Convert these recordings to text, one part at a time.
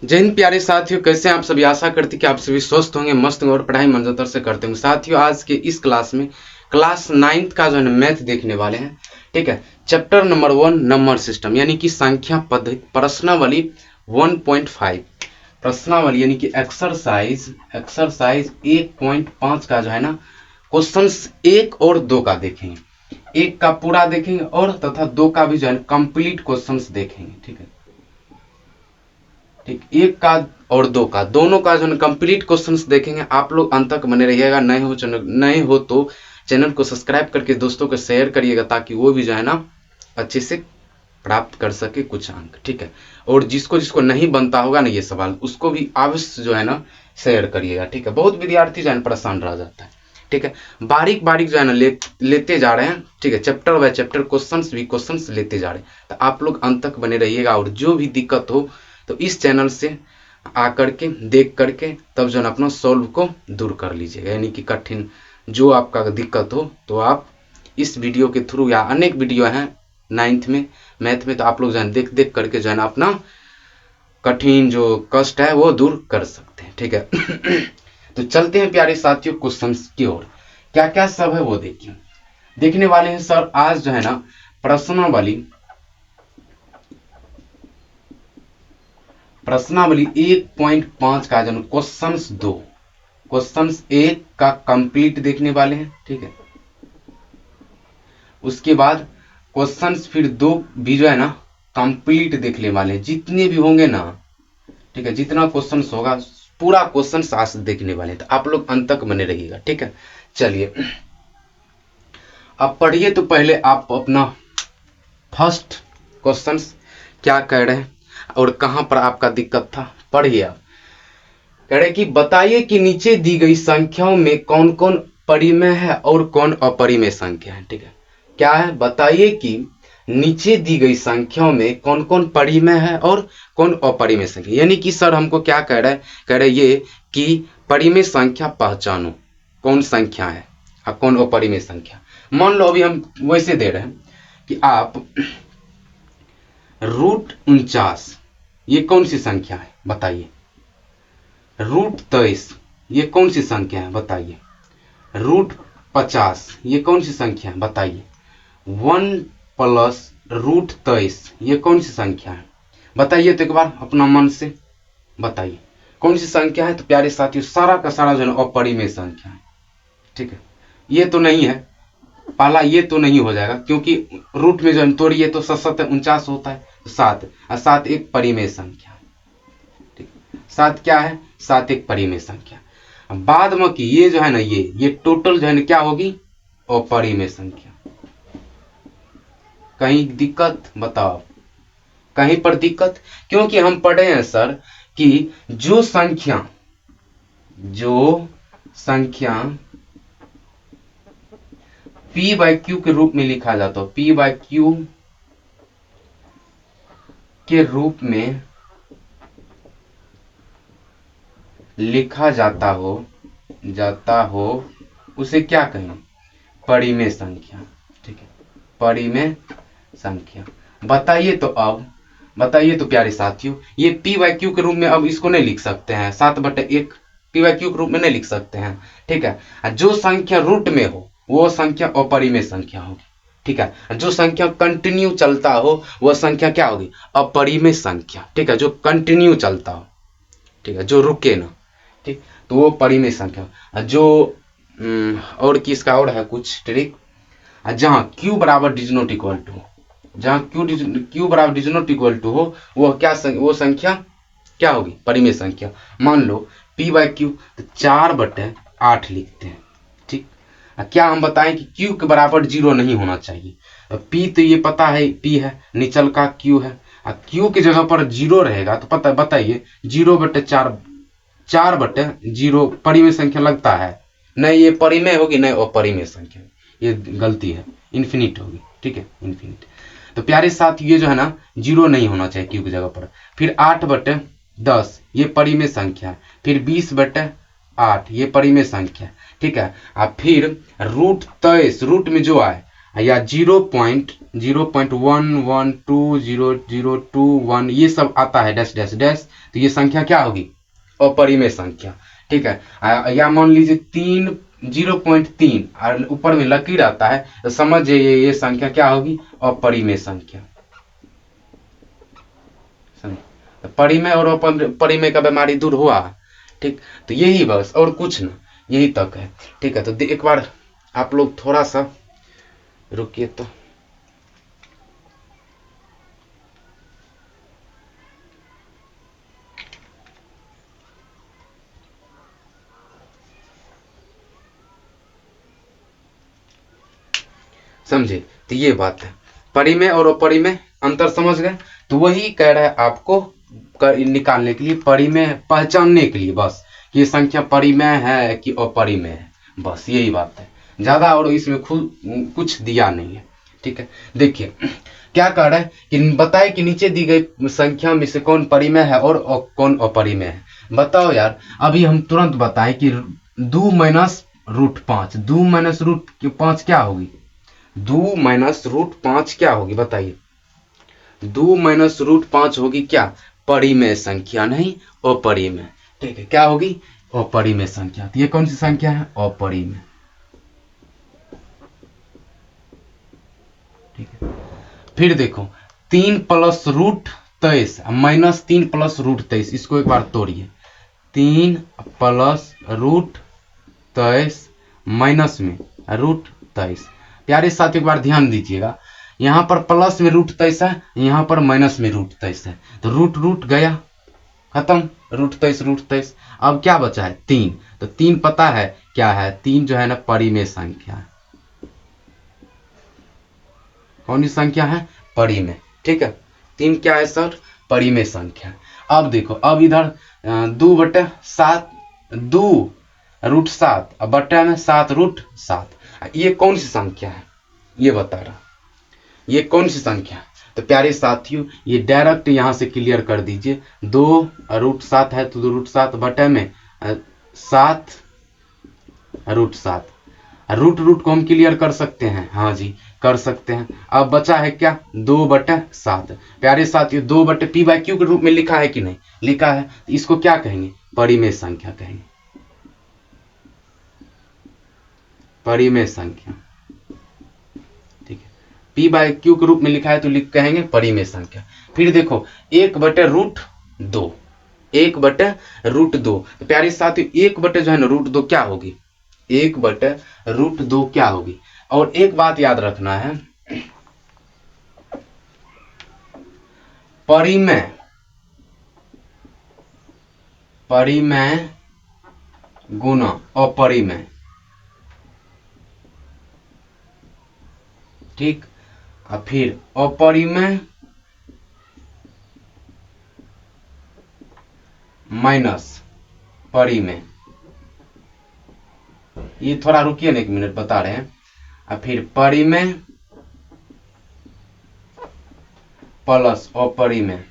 जय हिंद प्यारे साथियों, कैसे हैं आप सभी। आशा करती कि आप सभी स्वस्थ होंगे, मस्त होंगे और पढ़ाई मंजर से करते होंगे। साथियों, आज के इस क्लास में क्लास 9th का जो है मैथ देखने वाले हैं। ठीक है, चैप्टर नंबर 1 नंबर सिस्टम यानी कि संख्या पद्धति, प्रश्नावली 1.5 प्रश्नावली यानी कि एक्सरसाइज 1.5 का जो है ना क्वेश्चंस 1 और 2 का देखेंगे। 1 का पूरा देखेंगे और तथा 2 का भी जो है कंप्लीट क्वेश्चंस देखेंगे। ठीक है, ठीक, 1 का और 2 का दोनों का जो कंप्लीट क्वेश्चंस देखेंगे। आप लोग अंत तक बने रहिएगा। नए हो तो चैनल को सब्सक्राइब करके दोस्तों को शेयर करिएगा ताकि वो भी जो है ना अच्छे से प्राप्त कर सके कुछ अंक। ठीक है, और जिसको जिसको नहीं बनता होगा ना ये सवाल, उसको भी अवश्य जो है ना शेयर करिएगा। ठीक है, बहुत विद्यार्थी जो है परेशान रह जाता है। ठीक है, बारीक बारीक जो है ना लेते जा रहे हैं। ठीक है, चैप्टर बाय चैप्टर क्वेश्चंस लेते जा रहे हैं। तो आप लोग अंत तक बने रहिएगा और जो भी दिक्कत हो तो इस चैनल से आकर के देख करके तब जो है अपना सॉल्व को दूर कर लीजिएगा। यानी कि कठिन जो आपका दिक्कत हो तो आप इस वीडियो के थ्रू या अनेक वीडियो हैं 9th में मैथ में, तो आप लोग जो है देख देख करके जो है अपना कठिन जो कष्ट है वो दूर कर सकते हैं। ठीक है तो चलते हैं प्यारे साथियों क्वेश्चंस की ओर। क्या क्या सब है वो देखिए, देखने वाले हैं सर आज जो है ना प्रश्नावली 1.5 का जो क्वेश्चंस 1 का कंप्लीट देखने वाले हैं। ठीक है, उसके बाद क्वेश्चंस फिर 2 भी जो है ना कंप्लीट देखने वाले हैं, जितने भी होंगे ना। ठीक है, जितना क्वेश्चंस होगा पूरा क्वेश्चंस आज देखने वाले हैं, तो आप लोग अंत तक बने रहिएगा। ठीक है, चलिए अब पढ़िए। तो पहले आप अपना फर्स्ट क्वेश्चंस क्या कह रहे हैं और कहां पर आपका दिक्कत था पढ़िए। आप कह रहे कि बताइए कि नीचे दी गई संख्याओं में कौन कौन परिमेय है और कौन अपरिमेय संख्या है। ठीक है, क्या है, बताइए कि नीचे दी गई संख्याओं में कौन कौन परिमेय है और कौन अपरिमेय संख्या। यानी कि सर हमको क्या कह रहे ये कि परिमेय संख्या पहचानो, कौन संख्या है और कौन अपरिमेय संख्या। मान लो अभी हम वैसे दे रहे हैं कि आप √49 ये कौन सी संख्या है बताइए। √23 ये कौन सी संख्या है बताइए। √50 ये कौन सी संख्या है बताइए। 1 + √23 ये कौन सी संख्या है बताइए। तो एक बार अपना मन से बताइए कौन सी संख्या है। तो प्यारे साथियों सारा का सारा जो है अपरिमेय संख्या है। ठीक है, ये तो नहीं है, पहला ये तो नहीं हो जाएगा क्योंकि रूट में जो है तोड़िए तो 7 होता है, 7 और 7 एक परिमेय संख्या है। ठीक, 7 क्या है, 7 एक परिमेय संख्या। बाद में कि ये जो है ना ये टोटल जो है ना क्या होगी, अपरिमेय संख्या। कहीं दिक्कत बताओ, कहीं पर दिक्कत, क्योंकि हम पढ़े हैं सर कि जो संख्या p/q के रूप में लिखा जाता हो, p/q के रूप में लिखा जाता हो उसे क्या कहें, परिमेय संख्या। ठीक है, परिमेय संख्या। बताइए तो अब बताइए तो प्यारे साथियों ये p/q के रूप में अब इसको नहीं लिख सकते हैं, 7/1 p/q के रूप में नहीं लिख सकते हैं। ठीक है, जो संख्या रूट में हो वो संख्या अपरिमेय संख्या होगी। ठीक है, जो संख्या कंटिन्यू चलता हो वह संख्या क्या होगी, अपरिमेय संख्या। ठीक है, जो कंटिन्यू चलता हो, ठीक है, जो रुके ना, ठीक, तो वो परिमेय संख्या। जो और किसका और है कुछ ट्रिक, जहां q बराबर डिज नॉट इक्वल टू, जहां q बराबर डिज नॉट इक्वल टू हो वो क्या वो संख्या क्या होगी, परिमेय संख्या। मान लो p/q तो 4/8 लिखते हैं। ठीक, क्या हम बताएं कि q के बराबर 0 नहीं होना चाहिए। p तो ये पता है p है, निचल का q है, q की जगह पर 0 रहेगा तो पता बताइए 0/4 4/0 परिमेय संख्या लगता है, नहीं ये परिमेय होगी नहीं अपरिमेय संख्या, ये गलती है, इन्फिनिट होगी। ठीक है, इन्फिनिट। तो प्यारे साथ ये जो है ना 0 नहीं होना चाहिए q की जगह पर। फिर 8/10 ये परिमेय संख्या, फिर 20/8 ये परिमेय संख्या। ठीक है, और फिर √23 रूट में जो आए या 0.0112002 ये सब आता है डैश डैश डैश, तो ये संख्या क्या होगी? अपरिमेय संख्या। ठीक है, या मान लीजिए 0.3 और ऊपर में लकीर आता है, तो समझ जाइए ये संख्या क्या होगी? अपरिमेय संख्या। तो परिमेय और अपरिमेय का बीमारी दूर हुआ। ठीक, तो यही बस, और कुछ ना, यही तक है। ठीक है, तो एक बार आप लोग थोड़ा सा रुकिए तो। समझे? तो ये बात है, परिमेय और अपरिमेय अंतर समझ गए। तो वही कह रहा है आपको निकालने के लिए, परिमेय पहचानने के लिए बस, कि ये संख्या परिमेय है कि अपरिमेय है, बस यही बात है। ज्यादा और इसमें खुद कुछ दिया नहीं है। ठीक है, देखिए क्या कह रहा है कि बताए कि नीचे दी गई संख्या में से कौन परिमेय है और कौन अपरिमेय है। बताओ यार, अभी हम तुरंत बताएं कि 2 माइनस रूट 5, 2 माइनस रूट 5 क्या होगी? 2 माइनस रूट 5 क्या होगी बताइए? 2 माइनस रूट 5 होगी क्या? परिमेय संख्या, नहीं अपरिमेय। ठीक है, क्या होगी? अपरिमेय संख्या। तो ये कौन सी संख्या है? अपरिमेय। ठीक है, फिर देखो 3 plus root 23 minus 3 plus root 23, इसको एक बार तोड़िए। 3 प्लस रूट 23 माइनस में रूट 23। प्यारे साथ एक बार ध्यान दीजिएगा, यहां पर प्लस में रूट 23 है, यहां पर माइनस में रूट 23 है, तो रूट रूट गया, खत्म, रूट 23 रूट 23। अब क्या बचा है? 3। तो 3 पता है क्या है? 3 जो है ना परिमेय संख्या है। कौन सी संख्या है? परिमेय। ठीक है, 3 क्या है सर? परिमेय संख्या। अब देखो, अब इधर 2/7, 2 रूट 7, अब बटे में 7 रूट 7, ये कौन सी संख्या है? ये बता रहा, ये कौन सी संख्या है? तो प्यारे साथियों, ये डायरेक्ट यहां से क्लियर कर दीजिए। 2 रूट 7 है तो 2 रूट 7 बटे में 7 रूट 7। रूट रूट को हम क्लियर कर सकते हैं, हाँ जी कर सकते हैं। अब बचा है क्या? 2/7। प्यारे साथियों, 2/p/q के रूप में लिखा है कि नहीं? लिखा है। इसको क्या कहेंगे? परिमेय संख्या कहेंगे, परिमेय संख्या। ठीक है, p/q के रूप में लिखा है तो कहेंगे परिमेय संख्या। फिर देखो 1/√2, 1/√2। तो प्यारे साथियों, 1 जो है ना √2 क्या होगी? 1/√2 क्या होगी? और एक बात याद रखना है, परिमेय, परिमेय गुना अपरिमेय। ठीक, और फिर अपरिमेय माइनस परिमेय। ये थोड़ा रुकिए ना, 1 मिनट बता रहे हैं। और फिर परिमेय प्लस अपरिमेय।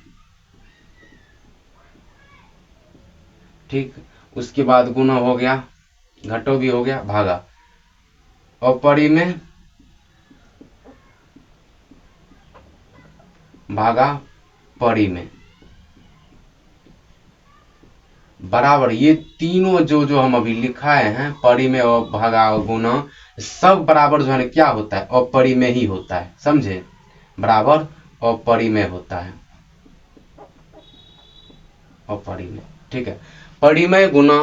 ठीक, उसके बाद गुना हो गया, घटो भी हो गया, भागा, अपरिमेय भागा परिमेय बराबर, ये तीनों जो हम अभी लिखाए हैं, परिमेय और भागा और गुना, सब बराबर जो है ना क्या होता है? अपरिमेय ही होता है। समझे? बराबर अपरिमेय होता है, अपरिमेय। ठीक है, परिमेय गुना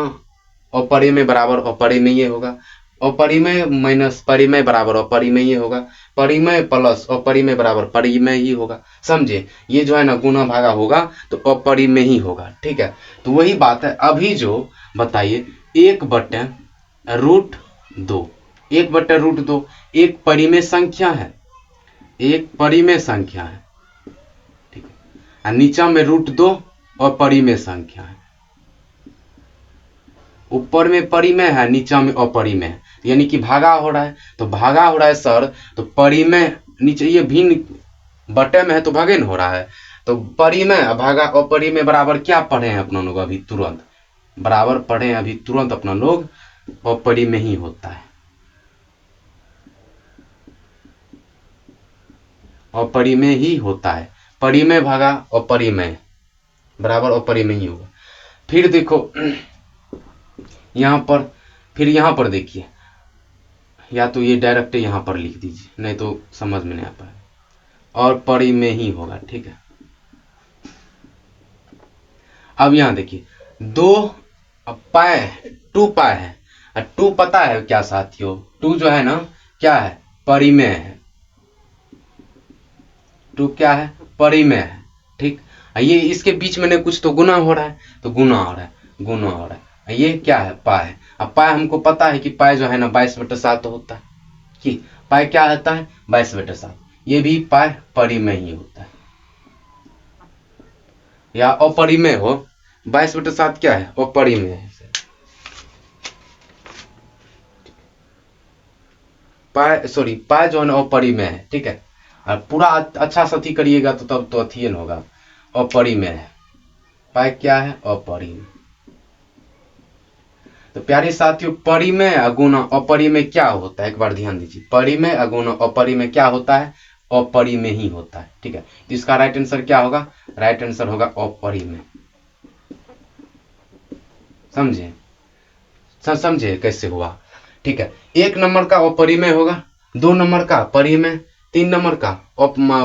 अपरिमेय बराबर अपरिमेय होगा, अपरिमेय माइनस परिमेय बराबर अपरिमेय होगा, परिमेय प्लस अपरिमेय बराबर परिमेय ही होगा। समझे? ये जो है ना गुना भागा होगा तो अपरिमेय ही होगा। ठीक है, तो वही बात है। अभी जो बताइए 1/√2, 1/√2 एक परिमेय संख्या है, एक परिमेय संख्या है। ठीक है, नीचा में √2 अपरिमेय संख्या है, ऊपर में परिमेय है, नीचा में अपरिमेय है, यानी कि भागा हो रहा है। तो भागा हो रहा है सर, तो परिमेय नीचे, ये भिन्न बटे में है तो भागे न हो रहा है, तो परिमेय भागा अपरिमेय बराबर क्या पढ़े हैं अपना लोग अभी तुरंत? बराबर पढ़े हैं अभी तुरंत अपना लोग, अपरिमेय ही होता है। अपरिमेय ही होता है। परिमेय भागा अपरिमेय बराबर अपरिमेय ही होगा। फिर देखो यहाँ पर, फिर यहाँ पर देखिए, या तो ये डायरेक्ट यहाँ पर लिख दीजिए, नहीं तो समझ में नहीं आ पाएगा, और परिमेय ही होगा। ठीक है, अब यहाँ देखिए 2 पाए 2 पाए है, 2 पता है क्या साथियों, 2 जो है ना क्या है, परिमेय है। 2 क्या है, परिमेय है। ठीक, ये इसके बीच में कुछ तो गुना हो रहा है, तो गुना हो रहा है, गुना हो रहा है। ये क्या है, पाए है। अब पाए हमको पता है कि पाए जो है ना 22/7 होता है, कि पाए क्या होता है 22/7। ये भी पाए परिमेय ही होता है, या अपरिमेय हो। 22/7 क्या है, अपरिमेय है। पाए सॉरी पाए जो है ना अपरिमेय है। ठीक है, और पूरा अच्छा से अथी करिएगा तो तब तो अथी न होगा, अपरिमेय है। पाए क्या है, अपरिमेय। तो प्यारे साथियों, परिमेय अगुना अपरिमेय क्या होता है, एक बार ध्यान दीजिए। परिमेय अगुना अपरिमेय क्या होता है, अपरिमेय ही होता है। ठीक है, तो इसका राइट आंसर क्या होगा, राइट आंसर होगा अपरिमेय। समझे, समझे कैसे हुआ। ठीक है, 1 नंबर का अपरिमेय होगा, 2 नंबर का परिमेय, 3 नंबर का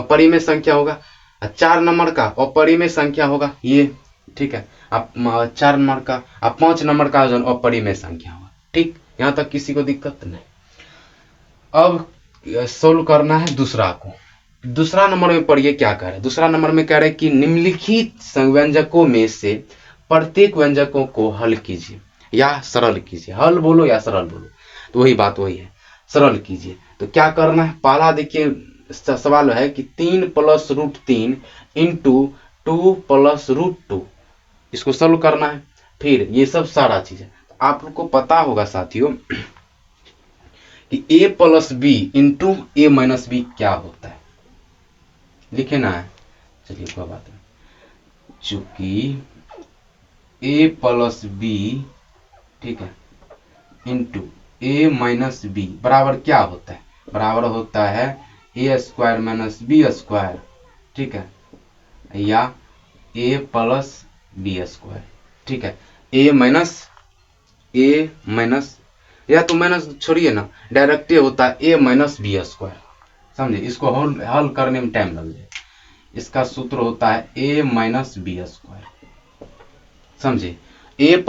परिमेय संख्या होगा, 4 नंबर का अपरिमेय संख्या होगा ये। ठीक है, आप 4 नंबर का, आप 5 नंबर का जो अपरिमेय संख्या होगा। ठीक, यहाँ तक किसी को दिक्कत नहीं। अब सोल्व करना है दूसरा को। दूसरा नंबर में पढ़िए क्या कह रहे हैं। दूसरा नंबर में कह रहे हैं कि निम्नलिखित व्यंजकों में से प्रत्येक व्यंजकों को हल कीजिए या सरल कीजिए। हल बोलो या सरल बोलो, तो वही बात वही है, सरल कीजिए। तो क्या करना है, पहला देखिए सवाल है कि 3 + √3 इंटू 2 + √2, इसको सॉल्व करना है। फिर ये सब सारा चीज है। आप लोग को पता होगा साथियों कि a + b into a - b क्या होता है, लिखे ना है। चलिए कोई बात नहीं, चूंकि a + b, ठीक है, इंटू a - b बराबर क्या होता है, बराबर होता है a² - b²। ठीक है, या a + b²। ठीक है, या तो माइनस छोड़िए ना, डायरेक्ट होता है a - b²। समझे, इसको हल करने में टाइम लग जाए। इसका सूत्र होता है a - b²। समझे, a +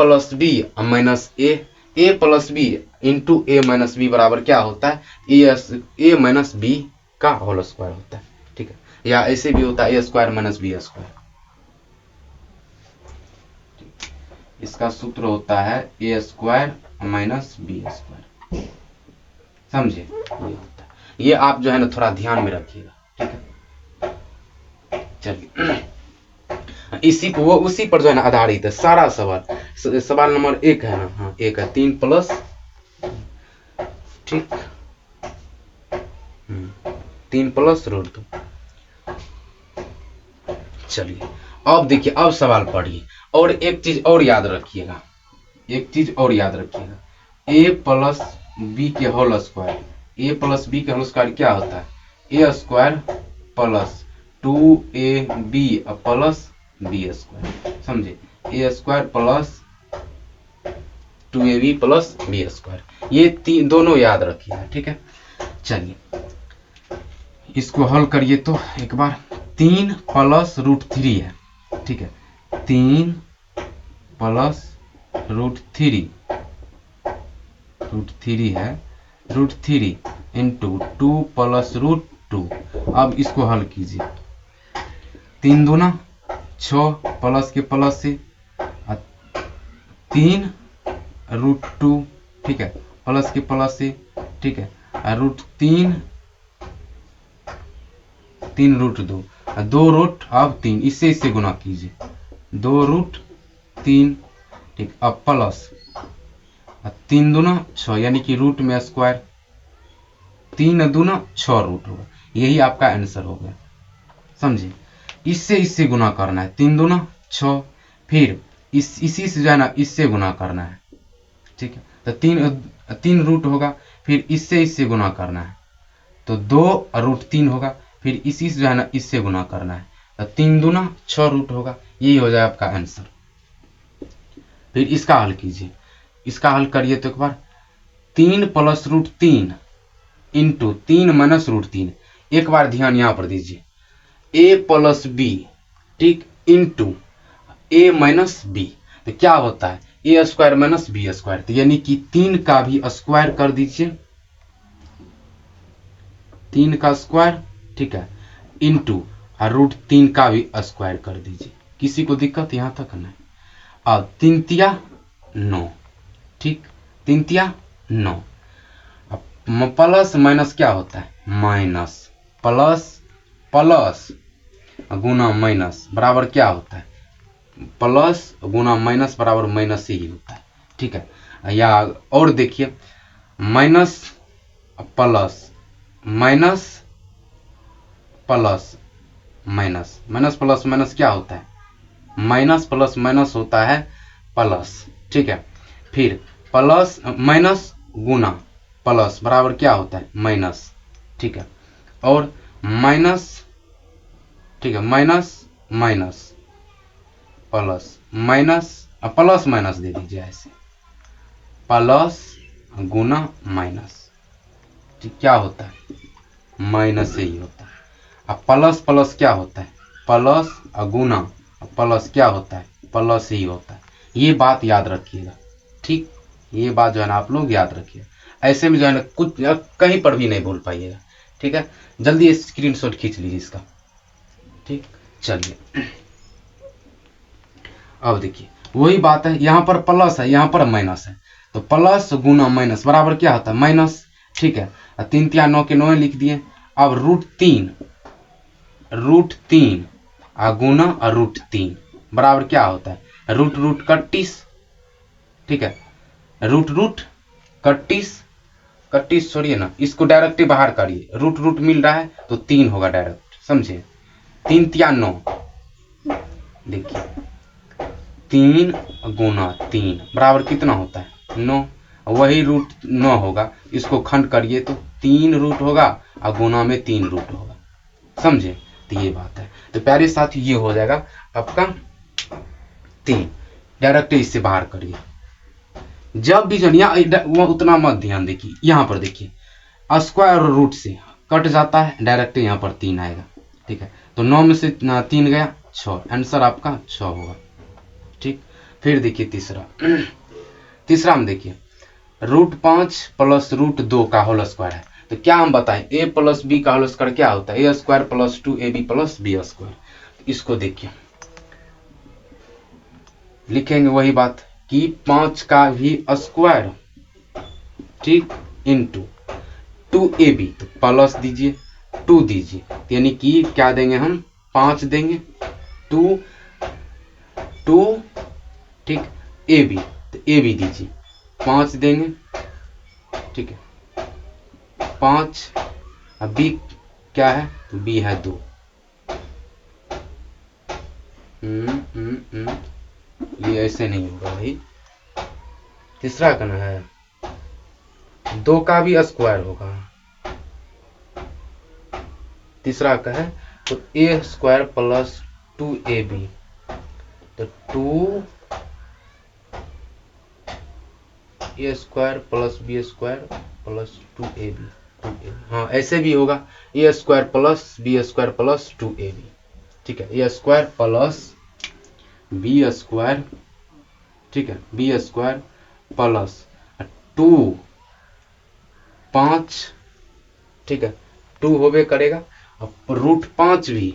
b into a - b बराबर क्या होता है, a - b का होल स्क्वायर होता है। ठीक है, या ऐसे भी होता है a² - b²। इसका सूत्र होता है a² - b²। समझे, ये होता है। ये आप जो है ना थोड़ा ध्यान में रखिएगा। ठीक है, चलिए इसी को वो उसी पर जो है ना आधारित है सारा सवाल। सवाल नंबर 1 है ना, हाँ 1 है, 3 प्लस, ठीक 3 + √2। चलिए अब देखिए, अब सवाल पढ़िए। और एक चीज और याद रखिएगा, एक चीज और याद रखिएगा, a + b के होल स्क्वायर, a + b के होल स्क्वायर क्या होता है, a² + 2ab + b²। समझे, a² + 2ab + b²। ये दोनों याद रखिएगा। ठीक है, चलिए इसको हल करिए तो एक बार। 3 + √3 है। ठीक है, 3 + √3 है, √3 इंटू 2 + √2। अब इसको हल कीजिए। 3 दूना 6, प्लस के प्लस से 3 √2। ठीक है, प्लस के प्लस से, ठीक है, √3 3 √2 2 अब 3, इससे गुना कीजिए, 2 √3। ठीक, अब प्लस 3 दूना 6, यानी कि रूट में स्क्वायर, 3 दूना 6 रूट होगा। यही आपका आंसर हो गया। समझे, इससे गुना करना है, 3 दूना 6, फिर इसी से जो है ना इससे गुना करना है। ठीक है, तो 3 रूट होगा, फिर इससे गुना करना है, तो 2 √3 होगा, फिर इसी से जो है ना इससे गुना करना है, तो 3 दूना 6 रूट होगा, यही हो जाए आपका आंसर। फिर इसका हल कीजिए, इसका हल करिए तो एक बार 3 + √3 इंटू 3 - √3। एक बार ध्यान यहां पर दीजिए, a + b ठीक इंटू a - b, तो क्या होता है a² - b², तो यानी कि 3 का भी स्क्वायर कर दीजिए, 3 का स्क्वायर ठीक है, इंटू √3 का भी स्क्वायर कर दीजिए। किसी को दिक्कत यहां तक नहीं। अब 3 तिया 9 ठीक, 3 तिया 9। अब प्लस माइनस क्या होता है, माइनस, प्लस प्लस गुना माइनस बराबर क्या होता है, प्लस गुना माइनस बराबर माइनस ही होता है, ठीक है। या और देखिए minus plus minus plus minus, minus plus minus क्या होता है, माइनस प्लस माइनस होता है प्लस, ठीक है। फिर प्लस माइनस गुना प्लस बराबर क्या होता है माइनस, ठीक है। और माइनस ठीक है, minus minus plus minus, plus minus दे दीजिए ऐसे, प्लस गुना माइनस, ठीक क्या होता है माइनस ही होता है। अब प्लस प्लस क्या होता है, प्लस गुना प्लस क्या होता है प्लस ही होता है। ये बात याद रखिएगा, ठीक, ये बात जो है ना आप लोग याद रखिए, ऐसे में जो है ना कुछ कहीं पर भी नहीं भूल पाइएगा, ठीक है। जल्दी स्क्रीनशॉट खींच लीजिए इसका, ठीक। चलिए अब देखिए वही बात है, यहां पर प्लस है यहां पर माइनस है, तो प्लस गुना माइनस बराबर क्या होता है माइनस, ठीक है। 3 तिया 9 के 9 लिख दिए। अब √3 गुना √3 बराबर क्या होता है रूट रूट 31, ठीक है। रूट रूट 31 छोड़िए ना, इसको डायरेक्ट ही बाहर करिए, रूट रूट मिल रहा है तो 3 होगा डायरेक्ट, समझे। 3 तिया 9, देखिए 3 गुना 3 बराबर कितना होता है 9, वही √9 होगा, इसको खंड करिए तो 3 रूट होगा और गुना में 3 रूट होगा, समझे। तो ये बात है, तो प्यारे साथी ये हो जाएगा आपका 3, डायरेक्ट इससे बाहर करिए। जब भी जनिया वो उतना मत ध्यान देखिए, यहां पर देखिए स्क्वायर और रूट से कट जाता है, डायरेक्ट यहाँ पर 3 आएगा, ठीक है। तो 9 में से 3 गया 6, आंसर आपका 6 होगा, ठीक। फिर देखिए तीसरा में देखिए √5 + √2 का होल स्क्वायर है, तो क्या हम बताएं a + b का होल स्क्वायर क्या होता है a² + 2ab + b²। इसको देखिए लिखेंगे वही बात कि 5 का भी स्क्वायर, ठीक, इंटू 2ab, तो प्लस दीजिए 2 दीजिए, यानी कि क्या देंगे हम 5 देंगे, 2 ठीक, ab, तो ab दीजिए 5 देंगे, ठीक है 5, अब b क्या है तो b है 2, ये ऐसे नहीं होगा भाई, तीसरा करना है 2 का भी स्क्वायर होगा, तीसरा का है तो a² + 2ab, तो 2a² + b² + 2ab, हाँ ऐसे भी होगा a² + b² + 2ab, ठीक है a² + b², ठीक है b² + 2 5, ठीक है 2 होबे करेगा, अब √5 भी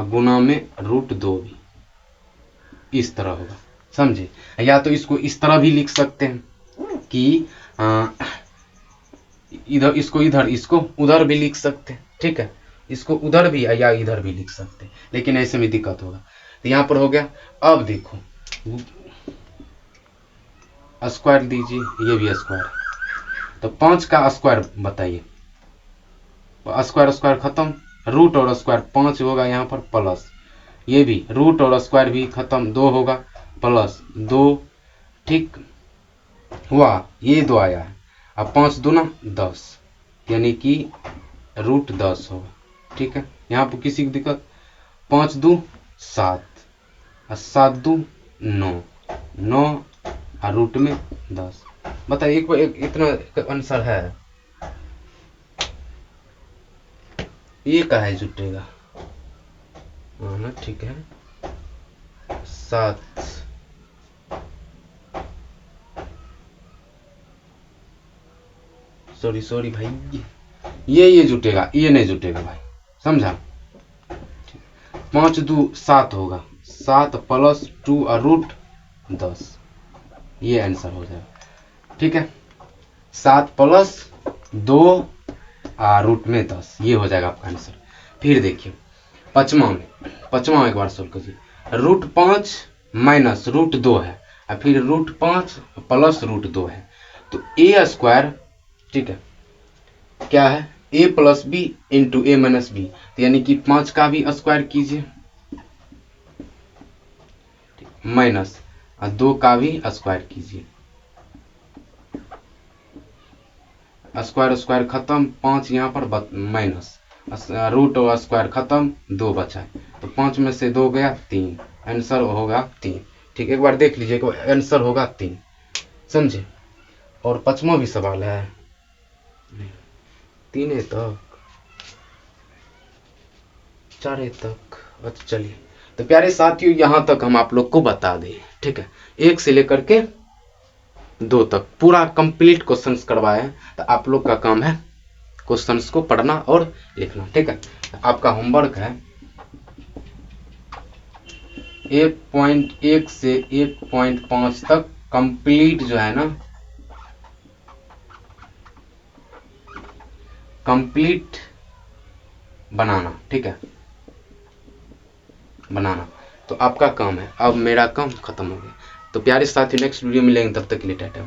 गुना में √2 भी, इस तरह होगा, समझे। या तो इसको इस तरह भी लिख सकते हैं कि इधर इसको इधर इसको उधर भी लिख सकते हैं, ठीक है, इसको उधर भी या इधर भी लिख सकते हैं, लेकिन ऐसे में दिक्कत होगा। तो यहाँ पर हो गया। अब देखो स्क्वायर दीजिए, ये भी स्क्वायर, तो 5 का स्क्वायर बताइए, स्क्वायर स्क्वायर खत्म, रूट और स्क्वायर 5 होगा यहाँ पर प्लस, ये भी रूट और स्क्वायर भी खत्म 2 होगा प्लस 2, ठीक हुआ, ये 2 आया है। अब 5 दूना 10, यानी कि √10 होगा। ठीक है, यहाँ पर किसी की दिक्कत? 5 2 7 और 7 2 9, 9 और रूट में 10। बताइए एक इतना आंसर है, ये का है जुटेगा? हाँ ना, ठीक है। 7 सॉरी भाई, ये जुटेगा, ये नहीं जुटेगा भाई, समझा? 5 2 7 होगा, 7 + 2 और √10, ये आंसर हो जाएगा। ठीक है, 7 + 2 और √10, ये हो जाएगा आपका आंसर। फिर देखिए पचमा एक बार सोल्व कीजिए। √5 - √2 है और फिर √5 + √2 है, तो a², ठीक है, क्या है? a + b × a - b, तो यानी कि 5 का भी स्क्वायर कीजिए माइनस, और 2 का भी स्क्वायर कीजिए। स्क्वायर खत्म, 5 यहाँ पर माइनस, रूट और स्क्वायर खत्म, 2 बचा, तो 5 में से 2 गया 3, आंसर होगा 3। ठीक, एक बार देख लीजिए, आंसर होगा 3, समझे? और 5वां भी सवाल है, 3 तक 4 तक। अच्छा चलिए, तो प्यारे साथियों यहाँ तक हम आप लोग को बता दें। ठीक है, 1 से लेकर के 2 तक पूरा कंप्लीट क्वेश्चंस करवाए हैं, तो आप लोग का काम है क्वेश्चंस को पढ़ना और लिखना। ठीक है, आपका होमवर्क है 1.1 से 1.5 तक कंप्लीट जो है ना, कंप्लीट बनाना। ठीक है, बनाना, तो आपका काम है। अब मेरा काम खत्म हो गया। तो प्यारे साथियों, नेक्स्ट वीडियो में मिलेंगे, तब तक के लिए टाटा।